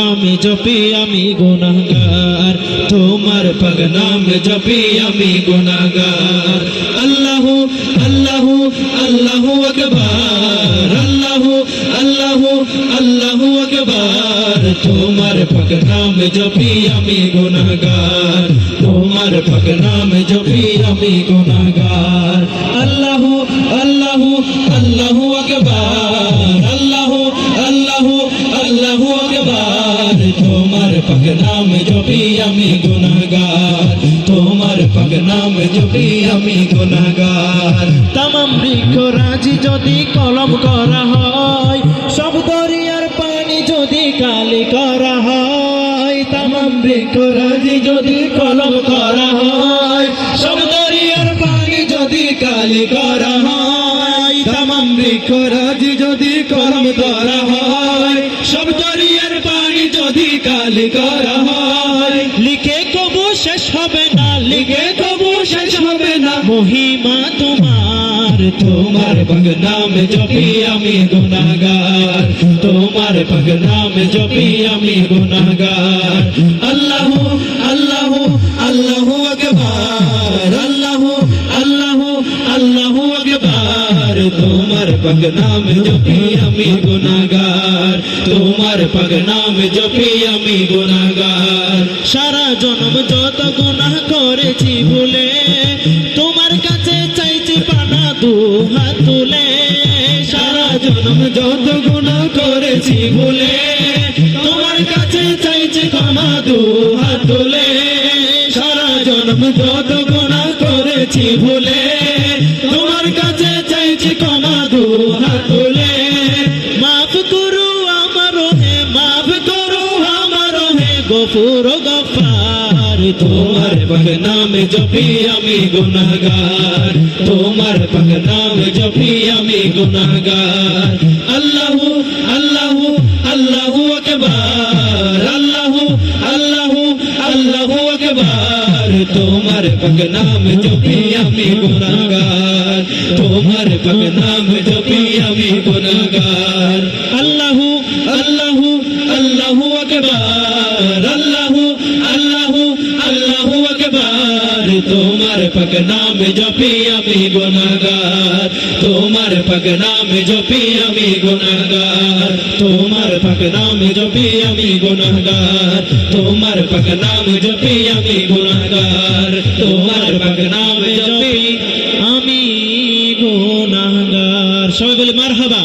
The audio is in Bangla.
নাম জপি আমি গুনাহগার, তোমার পাক নাম জপি আমি গুনাহগার। আল্লাহু আল্লাহু আল্লাহু আকবার, আল্লাহু আল্লাহু আল্লাহু আকবার, তোমার পাক নাম জপি আমি গুনাহগার, তোমার পাক নাম জপি আমি গুনাহগার। আল্লাহু আল্লাহু আল্লাহু আকবার, আল্লাহু আল্লাহু আল্লাহু আকবার, তোমার পাক নাম জপি আমি গুনাহগার, তোমার পাক নাম জপি আমি গুনাহগার। তামাম বৃক্ষরাজি যদি কলম করা হয়, সব দরিয়ার পানি যদি কালি করা হয়, তামাম বৃক্ষরাজি যদি কলম করা হয়, সব দরিয়ার পানি যদি কালি করা হয়, তামাম বৃক্ষরাজি যদি কলম করা হয়, সব দরিয়ার পানি যদি কালি করা হয়, লিখে কবু শেষ হবে না, লিখে কবু শেষ হবে না মহিমা তোমার, তোমার পাক নাম জপি আমি গুনাহগার, তোমার পাক নাম জপি আমি গুনাহগার। আল্লাহু আল্লাহু আল্লাহু আকবার, আল্লাহু আল্লাহু আল্লাহু আকবার, তোমার পাক নাম জপি আমি গুনাহগার, তোমার পাক নাম জপি আমি গুনাহগার। সারা জন্ম যত গুনাহ করেছি ভুলে, তোমার কাছে চাইছি পানা দু হাত তুলে, সারা জন্ম যত গুনাহ করেছি ভুলে, তোমার কাছে চাইছি ক্ষমা দু হাত তুলে, সারা জন্ম যত গুনাহ করেছি ভুলে, তোমার কাছে চাইছি ক্ষমা দু হাত তুলে। মাফ করো আমার হে, মাফ করো আমার হে গফুর গফার, তোমার পাক নাম জপি আমি গুনাহগার, তোমার পাক নাম জপি আমি গুনাহগার। আল্লাহু আল্লাহু আল্লাহু আকবার, আল্লাহু আল্লাহু আল্লাহু আকবার, তোমার পাক নাম জপি আমি গুনাহগার, তোমার পাক নাম জপি আমি গুনাহগার। আল্লাহু আল্লাহু আল্লাহু আকবার, আল্লাহু আল্লাহু আল্লাহু আকবার, তোমার পাক নাম জপি আমি গুনাহগার, তোমার পাক নাম জপি আমি গুনাহগার, তোমার পাক নাম জপি আমি গুনাহগার, তোমার পাক নাম জপি আমি গুনাহগার, তোমার পাক নাম জপি আমি গুনাহগার। সবাই বলে মারহাবা।